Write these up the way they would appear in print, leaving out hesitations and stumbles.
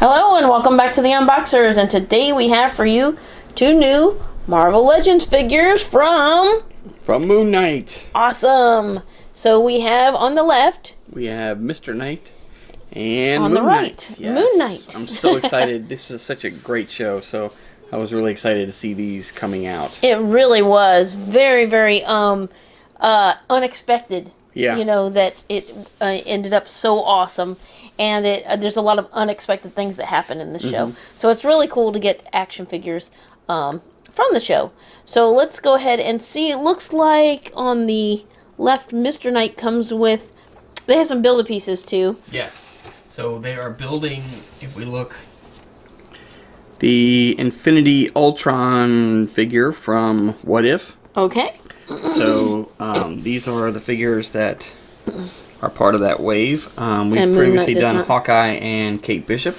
Hello and welcome back to the Unboxers, and today we have for you two new Marvel Legends figures from Moon Knight. Awesome! So we have on the left, we have Mr. Knight and on Moon the right, Knight. Yes. Moon Knight. I'm so excited. This was such a great show, so I was really excited to see these coming out. It really was very unexpected. Yeah. You know, that it ended up so awesome. And there's a lot of unexpected things that happen in this show. So it's really cool to get action figures from the show. So let's go ahead and see. It looks like on the left, Mr. Knight comes with... They have some Build-A-Pieces too. Yes. So they are building, if we look, the Infinity Ultron figure from What If. Okay. So these are the figures that are part of that wave. We've previously done Hawkeye and Kate Bishop.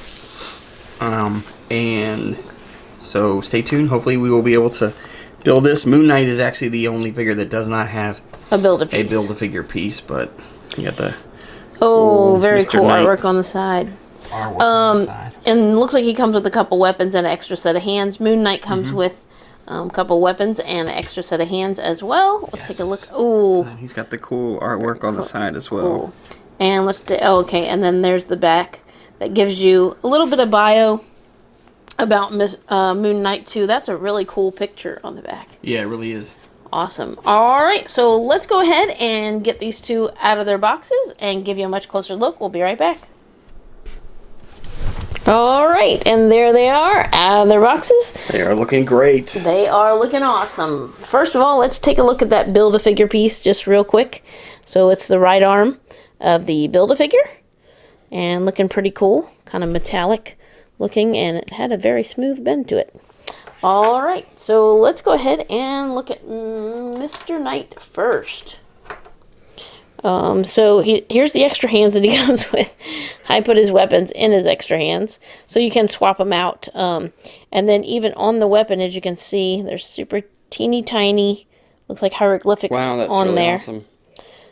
And so stay tuned. Hopefully we will be able to build this. Moon Knight is actually the only figure that does not have a Build-A-Piece. A Build-A-Figure piece, but you got the very Mr. cool Knight artwork on the side. On the side. And looks like he comes with a couple weapons and an extra set of hands. Moon Knight comes with a couple weapons and an extra set of hands as well. Let's take a look. Ooh. And he's got the cool artwork on the side as well. Cool. And let's do, okay, and then there's the back that gives you a little bit of bio about Moon Knight too. That's a really cool picture on the back. Yeah, it really is. Awesome. All right, so let's go ahead and get these two out of their boxes and give you a much closer look. We'll be right back. All right, and there they are, out of their boxes. They are looking great. They are looking awesome. First of all, let's take a look at that Build-A-Figure piece just real quick. So it's the right arm of the Build-A-Figure, and looking pretty cool, kind of metallic looking, and it had a very smooth bend to it. All right, so let's go ahead and look at Mr. Knight first. So here's the extra hands that he comes with. I put his weapons in his extra hands, so you can swap them out. And then even on the weapon, as you can see, there's super teeny tiny, looks like hieroglyphics on really there. Awesome.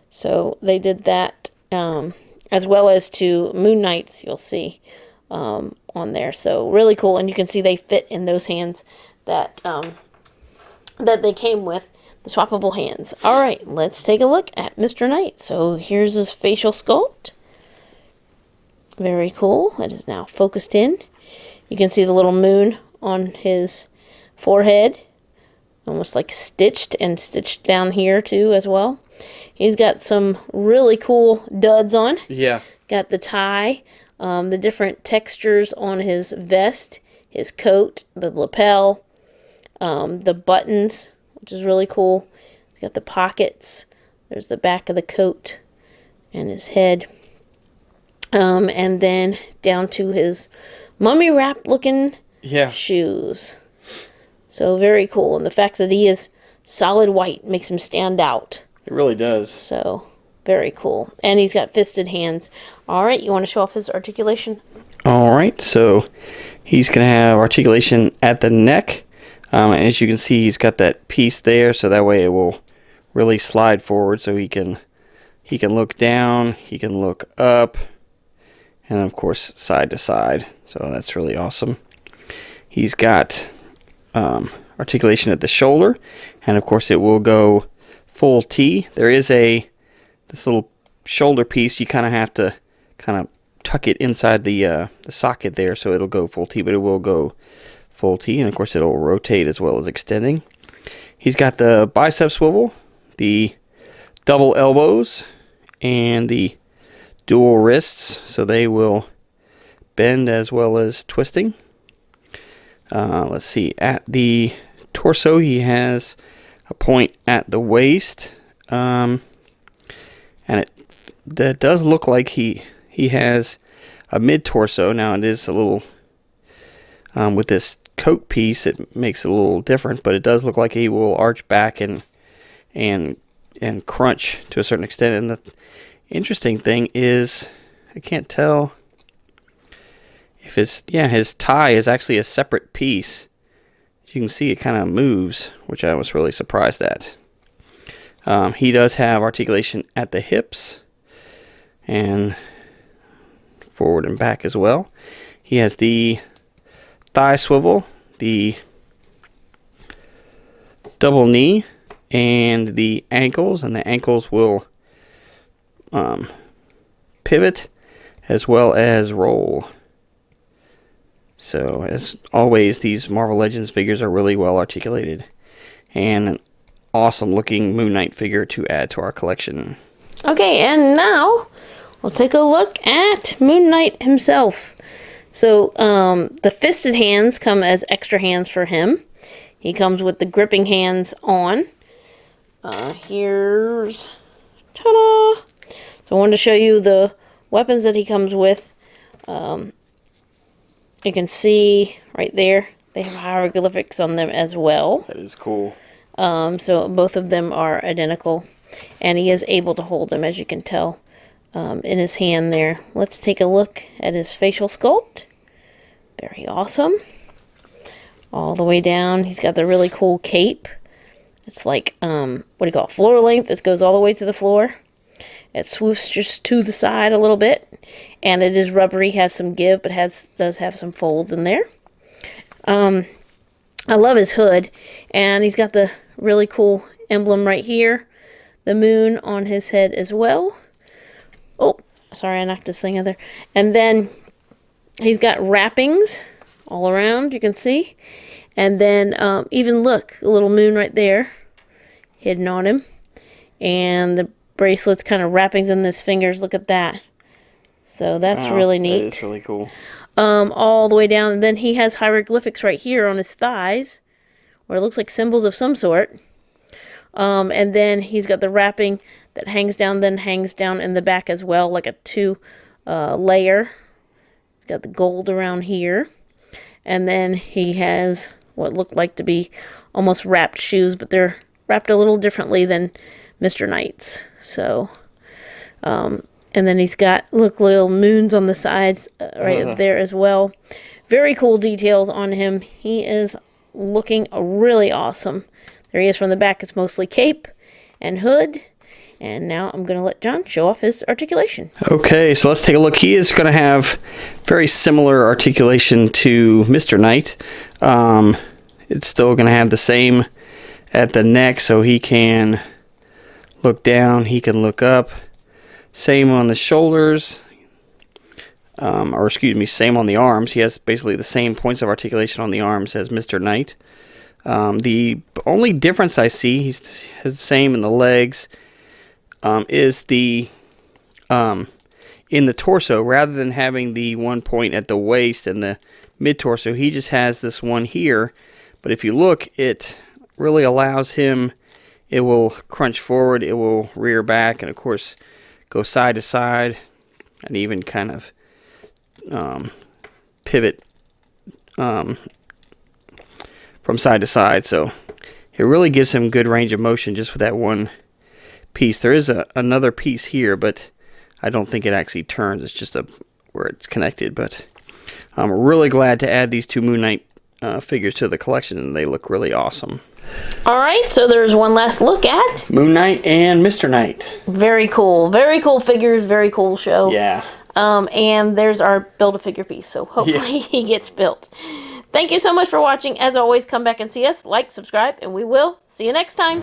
So they did that, as well as to Moon Knight's, you'll see on there. So really cool, and you can see they fit in those hands that that they came with. The swappable hands. All right, let's take a look at Mr. Knight. So here's his facial sculpt. Very cool. It is now focused in. You can see the little moon on his forehead. Almost like stitched, and stitched down here too as well. He's got some really cool duds on. Yeah. Got the tie, the different textures on his vest, his coat, the lapel, the buttons, which is really cool. He's got the pockets. There's the back of the coat and his head. And then down to his mummy wrap looking shoes. So very cool. And the fact that he is solid white makes him stand out. It really does. So very cool. And he's got fisted hands. All right, you want to show off his articulation? All right, so he's going to have articulation at the neck. And as you can see, he's got that piece there, so that way it will really slide forward. So he can look down, he can look up, and of course side to side. So that's really awesome. He's got articulation at the shoulder, and of course it will go full T. There is this little shoulder piece. You kind of have to tuck it inside the socket there, so it'll go full T, but it will go full T, and of course it'll rotate as well as extending. He's got the bicep swivel, the double elbows, and the dual wrists, so they will bend as well as twisting. Let's see, at the torso he has a point at the waist, and that does look like he has a mid-torso. Now it is a little with this coat piece, it makes it a little different, but it does look like he will arch back and crunch to a certain extent. And the interesting thing is, I can't tell if his tie is actually a separate piece. As you can see, it kind of moves, which I was really surprised at. He does have articulation at the hips and forward and back as well. He has the thigh swivel, the double knee, and the ankles. And the ankles will pivot as well as roll. So, as always, these Marvel Legends figures are really well articulated. And an awesome looking Moon Knight figure to add to our collection. Okay, and now we'll take a look at Moon Knight himself. So, the fisted hands come as extra hands for him. He comes with the gripping hands on. Here's... ta-da! So I wanted to show you the weapons that he comes with. You can see right there, they have hieroglyphics on them as well. That is cool. So both of them are identical. And he is able to hold them, as you can tell, in his hand there. Let's take a look at his facial sculpt. Very awesome. All the way down, he's got the really cool cape. It's like, what do you call it, floor length. It goes all the way to the floor. It swoops just to the side a little bit. And it is rubbery, has some give, but does have some folds in there. I love his hood. And he's got the really cool emblem right here. The moon on his head as well. Oh, sorry, I knocked this thing out there. And then he's got wrappings all around, you can see. And then even look, a little moon right there hidden on him. And the bracelets kind of wrappings in his fingers. Look at that. So that's really neat. That is really cool. All the way down. And then he has hieroglyphics right here on his thighs, where it looks like symbols of some sort. And then he's got the wrapping that hangs down, then hangs down in the back as well, like a layer. He's got the gold around here. And then he has what looked like to be almost wrapped shoes, but they're wrapped a little differently than Mr. Knight's. So, and then he's got, look, little moons on the sides right up there as well. Very cool details on him. He is looking really awesome. There he is from the back. It's mostly cape and hood. And now I'm going to let John show off his articulation. Okay, so let's take a look. He is going to have very similar articulation to Mr. Knight. It's still going to have the same at the neck, so he can look down, he can look up. Same on the shoulders, or excuse me, same on the arms. He has basically the same points of articulation on the arms as Mr. Knight. The only difference I see, he has the same in the legs, is the in the torso. Rather than having the one point at the waist and the mid-torso, he just has this one here. But if you look, it really allows him, it will crunch forward, it will rear back, and of course go side to side, and even kind of pivot from side to side. So it really gives him good range of motion just with that one piece. There is another piece here, but I don't think it actually turns. It's just where it's connected. But I'm really glad to add these two Moon Knight figures to the collection, and they look really awesome. All right, so there's one last look at Moon Knight and Mr. Knight. Very cool figures, very cool show. Yeah. And there's our Build-A-Figure piece, so hopefully he gets built. Thank you so much for watching. As always, come back and see us, like, subscribe, and we will see you next time.